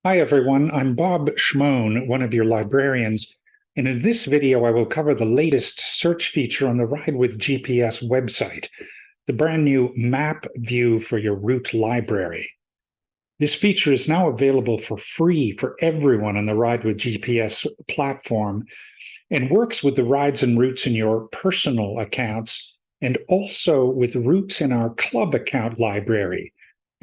Hi everyone, I'm Bob Schmoen, one of your librarians, and in this video I will cover the latest search feature on the Ride with GPS website, the brand new map view for your route library. This feature is now available for free for everyone on the Ride with GPS platform and works with the rides and routes in your personal accounts and also with routes in our club account library.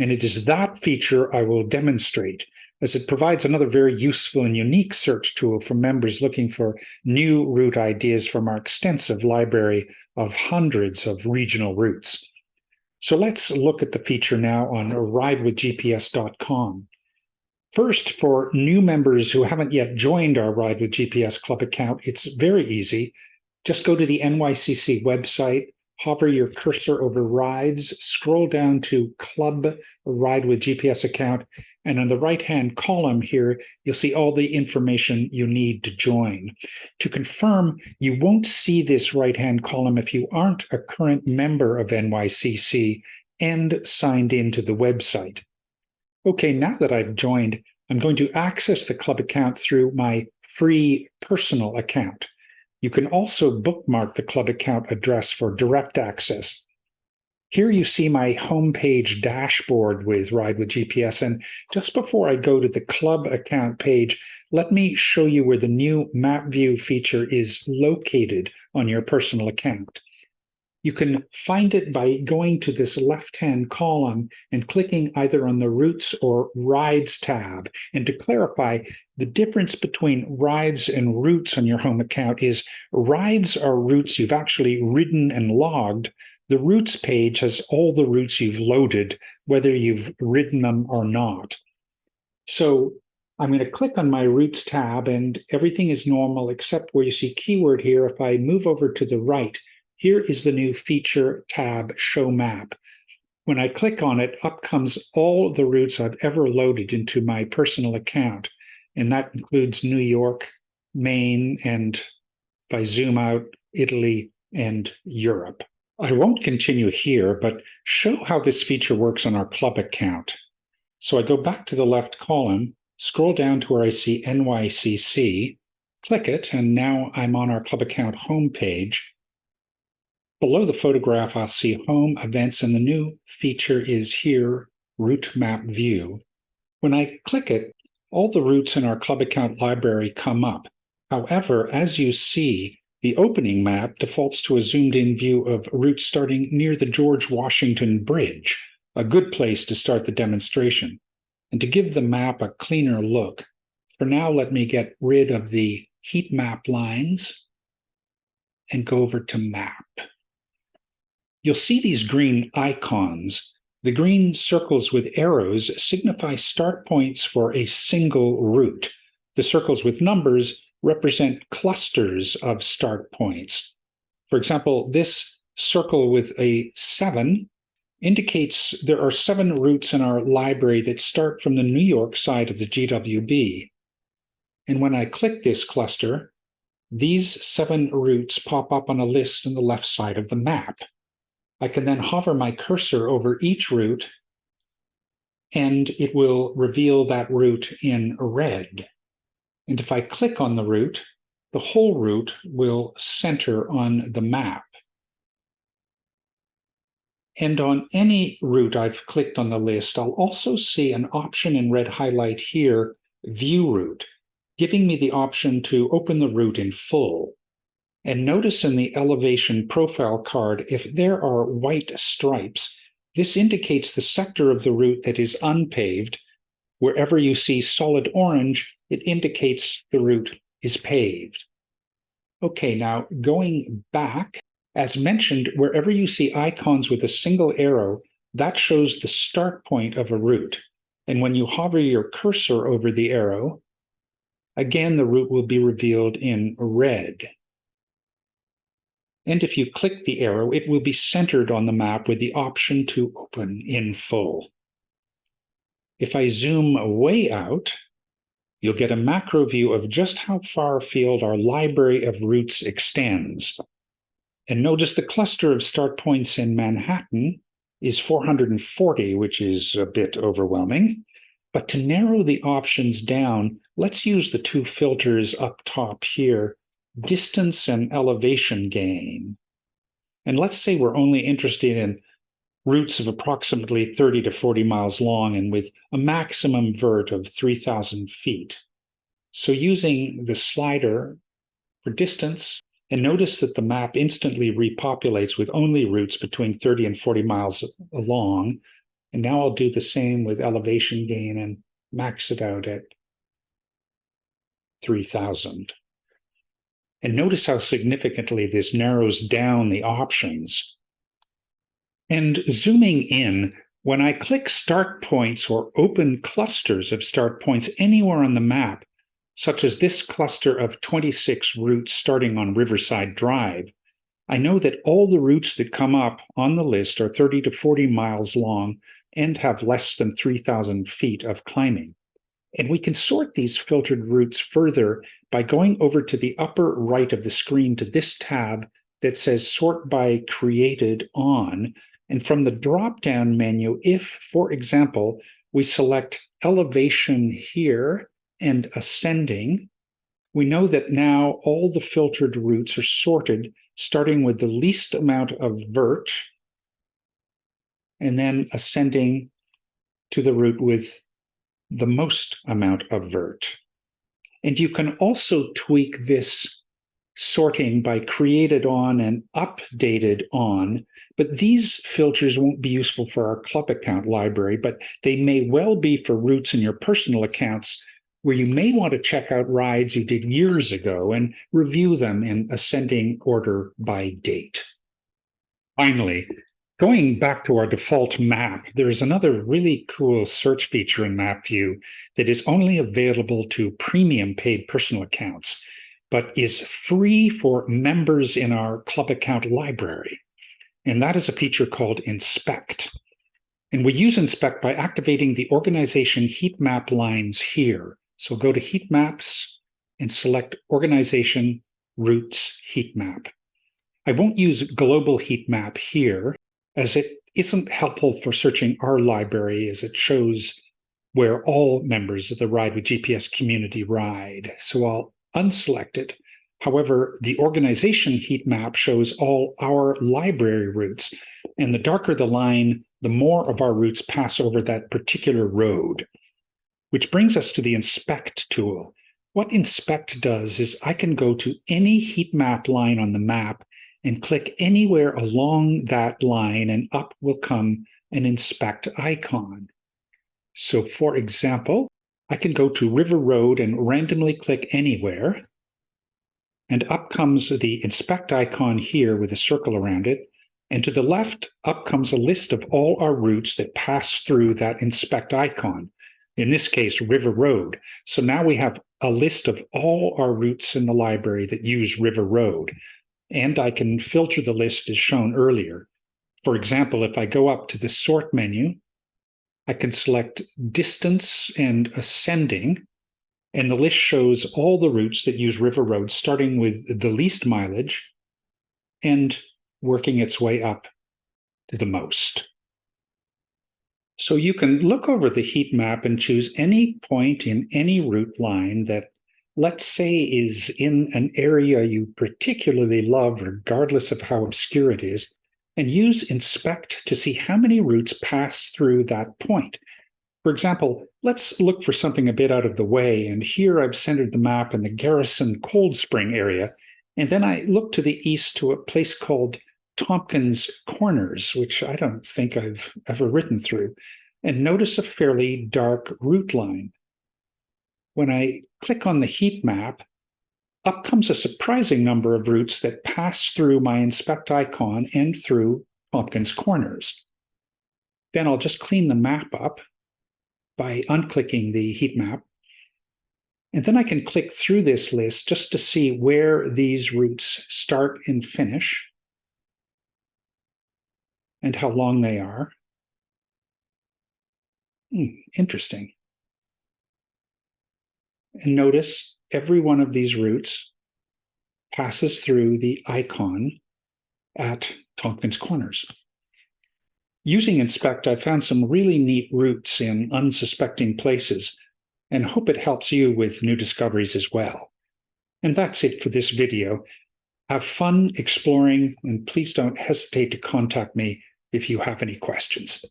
And it is that feature I will demonstrate, as it provides another very useful and unique search tool for members looking for new route ideas from our extensive library of hundreds of regional routes. So let's look at the feature now on ridewithgps.com. First, for new members who haven't yet joined our Ride with GPS Club account, it's very easy. Just go to the NYCC website, hover your cursor over rides, scroll down to Club Ride with GPS account, and on the right-hand column here, you'll see all the information you need to join. To confirm, you won't see this right-hand column if you aren't a current member of NYCC and signed into the website. Okay, now that I've joined, I'm going to access the club account through my free personal account. You can also bookmark the club account address for direct access. Here you see my homepage dashboard with Ride with GPS, and just before I go to the club account page, let me show you where the new map view feature is located on your personal account. You can find it by going to this left-hand column and clicking either on the Routes or Rides tab. And to clarify, the difference between rides and routes on your home account is rides are routes you've actually ridden and logged. The routes page has all the routes you've loaded, whether you've ridden them or not. So I'm going to click on my routes tab and everything is normal except where you see keyword here. If I move over to the right, here is the new feature tab, Show Map. When I click on it, up comes all the routes I've ever loaded into my personal account, and that includes New York, Maine, and if I zoom out, Italy and Europe. I won't continue here, but show how this feature works on our club account. So I go back to the left column, scroll down to where I see NYCC, click it, and now I'm on our club account homepage. Below the photograph, I'll see Home, Events, and the new feature is here, Route Map View. When I click it, all the routes in our club account library come up. However, as you see, the opening map defaults to a zoomed-in view of routes starting near the George Washington Bridge, a good place to start the demonstration. And to give the map a cleaner look, for now let me get rid of the heat map lines and go over to Map. You'll see these green icons. The green circles with arrows signify start points for a single route. The circles with numbers represent clusters of start points. For example, this circle with a 7 indicates there are 7 routes in our library that start from the New York side of the GWB. And when I click this cluster, these 7 routes pop up on a list on the left side of the map. I can then hover my cursor over each route, and it will reveal that route in red. And if I click on the route, the whole route will center on the map. And on any route I've clicked on the list, I'll also see an option in red highlight here, View Route, giving me the option to open the route in full. And notice in the elevation profile card, if there are white stripes, this indicates the sector of the route that is unpaved. Wherever you see solid orange, it indicates the route is paved. Okay, now going back, as mentioned, wherever you see icons with a single arrow, that shows the start point of a route. And when you hover your cursor over the arrow, again, the route will be revealed in red. And if you click the arrow, it will be centered on the map with the option to open in full. If I zoom way out, you'll get a macro view of just how far afield our library of routes extends. And notice the cluster of start points in Manhattan is 440, which is a bit overwhelming. But to narrow the options down, let's use the two filters up top here, distance and elevation gain. And let's say we're only interested in routes of approximately 30 to 40 miles long and with a maximum vert of 3,000 feet. So using the slider for distance, and notice that the map instantly repopulates with only routes between 30 and 40 miles long. And now I'll do the same with elevation gain and max it out at 3,000. And notice how significantly this narrows down the options. And zooming in, when I click start points or open clusters of start points anywhere on the map, such as this cluster of 26 routes starting on Riverside Drive, I know that all the routes that come up on the list are 30 to 40 miles long and have less than 3,000 feet of climbing. And we can sort these filtered routes further by going over to the upper right of the screen to this tab that says Sort by Created On. And from the drop-down menu, if, for example, we select Elevation here and Ascending, we know that now all the filtered routes are sorted, starting with the least amount of vert and then ascending to the route with the most amount of vert. And you can also tweak this sorting by created on and updated on, but these filters won't be useful for our club account library, but they may well be for routes in your personal accounts where you may want to check out rides you did years ago and review them in ascending order by date. Finally, going back to our default map, there's another really cool search feature in Map View that is only available to premium paid personal accounts, but is free for members in our club account library. And that is a feature called Inspect. And we use Inspect by activating the organization heat map lines here. So go to Heat Maps and select Organization Routes Heat Map. I won't use Global Heat Map here, as it isn't helpful for searching our library, as it shows where all members of the Ride with GPS community ride. So I'll unselect it. However, the organization heat map shows all our library routes, and the darker the line, the more of our routes pass over that particular road. Which brings us to the Inspect tool. What Inspect does is I can go to any heat map line on the map and click anywhere along that line, and up will come an Inspect icon. So for example, I can go to River Road and randomly click anywhere, and up comes the Inspect icon here with a circle around it, and to the left, up comes a list of all our routes that pass through that Inspect icon. In this case, River Road. So now we have a list of all our routes in the library that use River Road. And I can filter the list as shown earlier. For example, if I go up to the Sort menu, I can select Distance and Ascending, and the list shows all the routes that use River Road, starting with the least mileage and working its way up to the most. So you can look over the heat map and choose any point in any route line that, let's say, is in an area you particularly love, regardless of how obscure it is, and use Inspect to see how many routes pass through that point. For example, let's look for something a bit out of the way, and here I've centered the map in the Garrison Cold Spring area, and then I look to the east to a place called Tompkins Corners, which I don't think I've ever ridden through, and notice a fairly dark route line. When I click on the heat map, up comes a surprising number of routes that pass through my Inspect icon and through Tompkins Corners. Then I'll just clean the map up by unclicking the heat map. And then I can click through this list just to see where these routes start and finish and how long they are. Interesting. And notice every one of these routes passes through the icon at Tompkins Corners. Using Inspect, I found some really neat routes in unsuspecting places, and hope it helps you with new discoveries as well. And that's it for this video. Have fun exploring, and please don't hesitate to contact me if you have any questions.